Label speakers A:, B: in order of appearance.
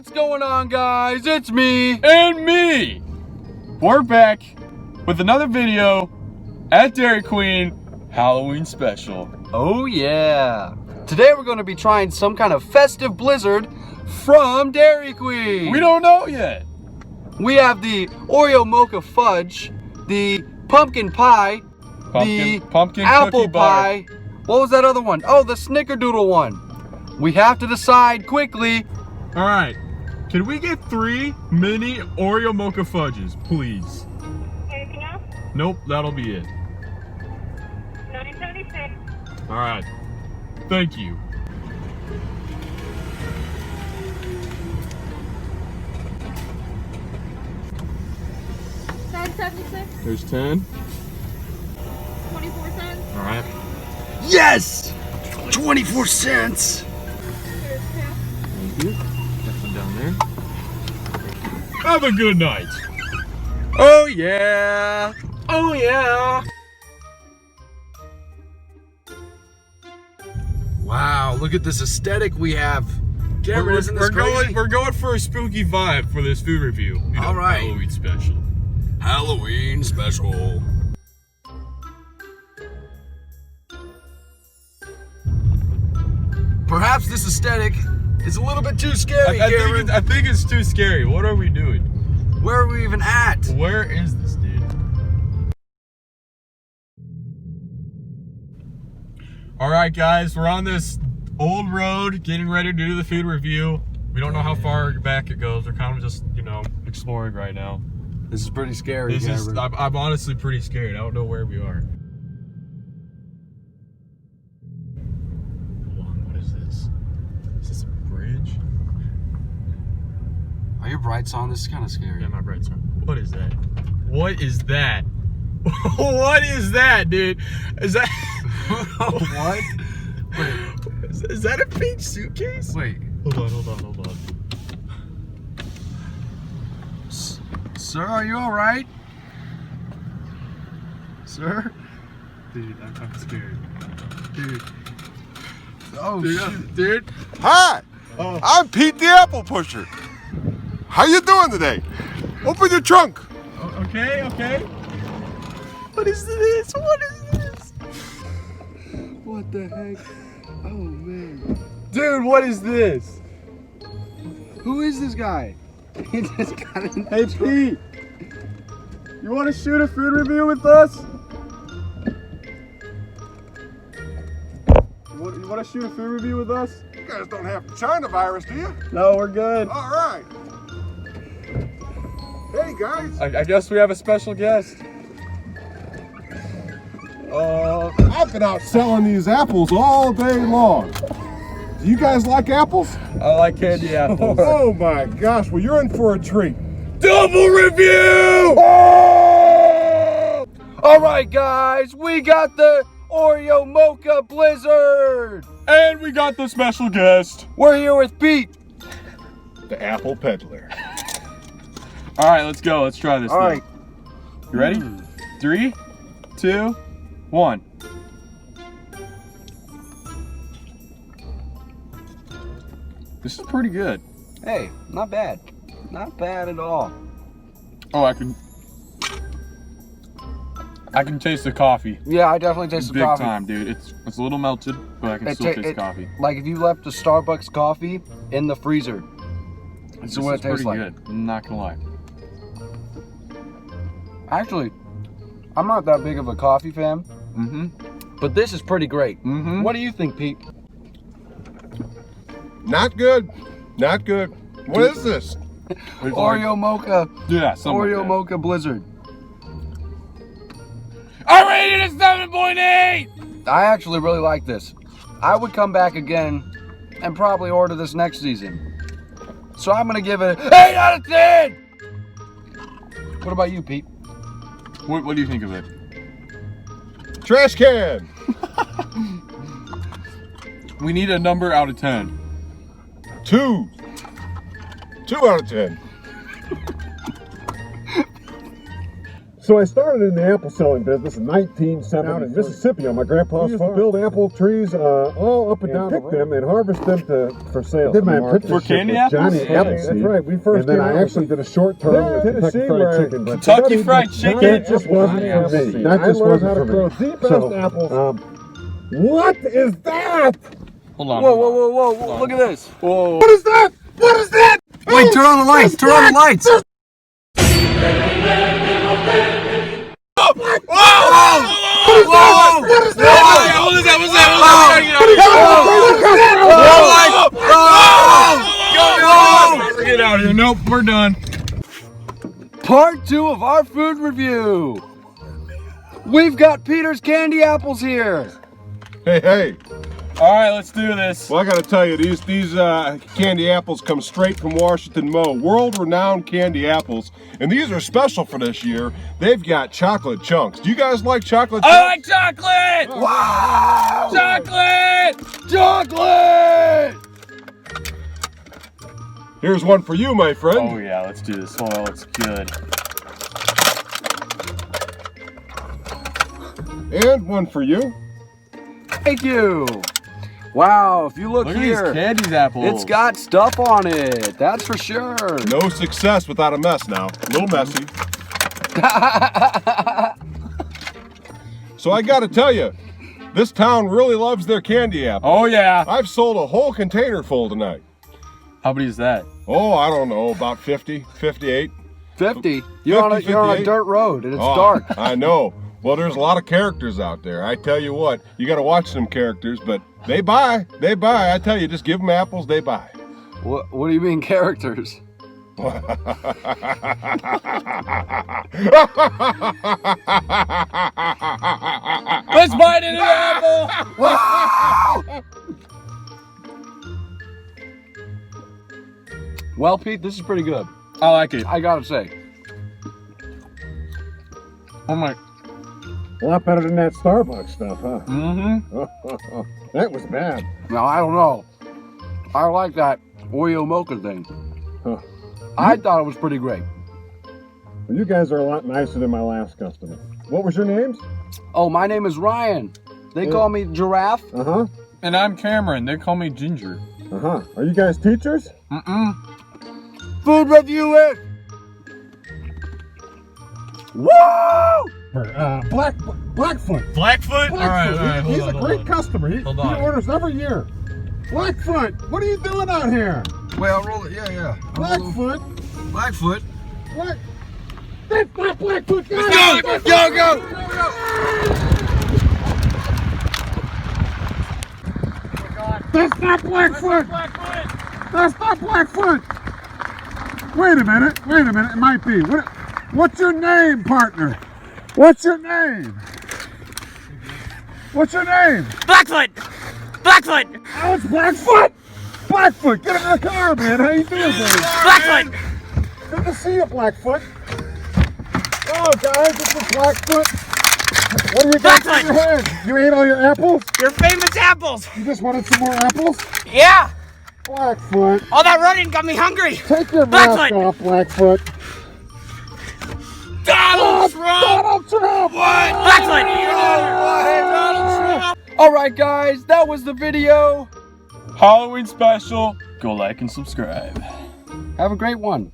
A: What's going on, guys? It's me
B: and me. We're back with another video at Dairy Queen Halloween special.
A: Oh yeah. Today we're going to be trying some kind of festive blizzard from Dairy Queen.
B: We don't know yet.
A: We have the Oreo Mocha Fudge, the pumpkin pie, the
B: pumpkin
A: apple
B: cookie
A: pie.
B: butter.
A: What was that other one? Oh, the snickerdoodle one. We have to decide quickly.
B: All right. Can we get 3 mini Oreo Mocha Fudges, please?
C: Anything else?
B: Nope, that'll be it.
C: $9.76.
B: All right. Thank you.
C: $9.76.
B: There's 10.
C: 24 cents.
B: All right.
A: Yes! 24 cents.
C: Here's 2.
B: Thank you. Got some down there. Have a good night.
A: Oh yeah. Oh yeah. Wow, look at this aesthetic we have. Cameron, isn't this crazy?
B: We're going for a spooky vibe for this food review. You know,
A: all right.
B: Halloween special.
A: Halloween special. Perhaps this aesthetic is a little bit too scary, Cameron.
B: I think it's too scary. What are we doing?
A: Where are we even at?
B: Where is this, dude? All right, guys, we're on this old road getting ready to do the food review. We don't know how far back it goes. We're kind of just, you know, exploring right now.
A: This is pretty scary, Cameron.
B: I'm honestly pretty scared. I don't know where we are. Hold on, what is this? Is this a bridge?
A: Are your brights on? This is kind of scary.
B: Yeah, my brights on. What is that? What is that? What is that, dude? Is that...
A: What? Wait.
B: Is that a pink suitcase?
A: Wait.
B: Hold on.
A: Sir, are you all right? Sir?
B: Dude, I'm scared.
A: Dude. Oh, shoot.
B: Dude.
D: Hi,
B: Oh.
D: I'm Pete the Apple Pusher. How you doing today? Open your trunk.
B: Okay. What is this?
A: What the heck? Oh, man.
B: Dude, what is this?
A: Who is this guy? He just got in the
B: Hey,
A: truck.
B: Pete. You want to shoot a food review with us? You want to shoot a food review with us?
D: You guys don't have China virus, do you?
B: No, we're good.
D: All right. Hey guys,
B: I guess we have a special guest.
D: I've been out selling these apples all day long. Do you guys like apples?
B: I like candy apples.
D: Oh my gosh, well you're in for a treat.
B: Double review!
A: All right, guys, we got the Oreo Mocha Blizzard.
B: And we got the special guest.
A: We're here with Pete.
D: The apple peddler.
B: All right, let's go. Let's try this
A: All
B: thing.
A: right.
B: You ready? 3, 2, 1. This is pretty good.
A: Hey, not bad. Not bad at all.
B: Oh, I can taste the coffee.
A: Yeah, I definitely taste the
B: Big
A: coffee.
B: time, dude. It's a little melted, but I can still taste coffee.
A: Like if you left the Starbucks coffee in the freezer. That's what it tastes
B: pretty
A: like.
B: good. I'm not gonna lie.
A: Actually, I'm not that big of a coffee fan, but this is pretty great. What do you think, Pete?
D: Not good. Not good. What is this?
A: Oreo Mocha.
B: Yeah, something like
A: Oreo
B: that.
A: Mocha Blizzard.
B: I rated it 7.8!
A: I actually really like this. I would come back again and probably order this next season. So I'm gonna give it an 8 out of 10! What about you, Pete?
B: What do you think of it?
D: Trash can.
B: We need a number out of 10.
D: 2. 2 out of 10. So I started in the apple selling business in 1970 down in Mississippi on my grandpa's farm. We used to build apple trees all up and down, pick them and harvest them for sale. Did my
B: For candy apples?
D: Johnny Appleseed. That's right. We first. And then I actually did a short term with Kentucky Fried Chicken.
B: Kentucky Fried Chicken.
D: That just wasn't for me. That just wasn't for me. The best apples. What is that?
B: Hold on.
A: Whoa! Look at this.
B: Whoa.
D: What is that? What is that?
A: Wait, turn on the lights. Turn on the lights. Whoa!
B: What is that? What is that? Get out of here. Nope, we're done.
A: Part 2 of our food review. We've got Peter's candy apples here.
D: Hey.
B: All right, let's do this.
D: Well, I got to tell you, these candy apples come straight from Washington Mo, world-renowned candy apples, and these are special for this year. They've got chocolate chunks. Do you guys like chocolate chunks?
B: I like chocolate!
A: Wow!
B: Chocolate!
D: Here's one for you, my friend.
B: Oh yeah, let's do this. Oh, that looks good.
D: And one for you.
A: Thank you. Wow, if you look
B: Look
A: here,
B: at these candy apples.
A: it's got stuff on it. That's for sure.
D: No success without a mess now. A little messy. So I got to tell you, this town really loves their candy apples.
B: Oh yeah.
D: I've sold a whole container full tonight.
B: How many is that?
D: Oh, I don't know, about 50, 58.
A: 50. You're on a
D: 58.
A: dirt road and it's
D: Oh,
A: dark.
D: I know. Well, there's a lot of characters out there. I tell you what, you got to watch some characters, but they buy. I tell you, just give them apples, they buy.
A: What do you mean characters?
B: Let's bite into the apple.
A: Well, Pete, this is pretty good.
B: I like it.
A: I gotta say.
B: Oh my.
D: A lot better than that Starbucks stuff, huh?
B: Mm-hmm.
D: That was bad.
A: Now, I don't know. I like that Oreo Mocha thing.
D: Huh.
A: I thought it was pretty great.
D: Well, you guys are a lot nicer than my last customer. What was your names?
A: Oh, my name is Ryan. They call me Giraffe.
D: Uh-huh.
B: And I'm Cameron. They call me Ginger.
D: Uh-huh. Are you guys teachers?
B: Mm-mm.
A: Food review it. Woo!
D: Blackfoot.
B: Blackfoot? All right.
D: He's a great customer. He orders every year. Blackfoot, what are you doing out here?
A: Wait, I'll roll it. Yeah.
D: Blackfoot?
A: Blackfoot.
D: What? That's not Blackfoot, guys!
A: Go!
D: That's not Blackfoot! That's not Blackfoot! Wait a minute, it might be. What's your name, partner? What's your name?
E: Blackfoot! Blackfoot!
D: Oh, it's Blackfoot! Blackfoot, get in the car, man. How you doing, buddy?
E: Blackfoot!
D: Good to see you, Blackfoot. Oh, guys, this is Blackfoot. What do you got in your hand? You ate all your apples?
E: Your famous apples!
D: You just wanted some more apples?
E: Yeah!
D: Blackfoot,
E: All that running got me hungry!
D: take your mask
E: Blackfoot!
D: off, Blackfoot.
B: Donald Trump!
D: Donald Trump!
B: What?
E: Blackfoot!
B: Donald Trump!
A: All right, guys, that was the video.
B: Halloween special. Go like and subscribe.
A: Have a great one.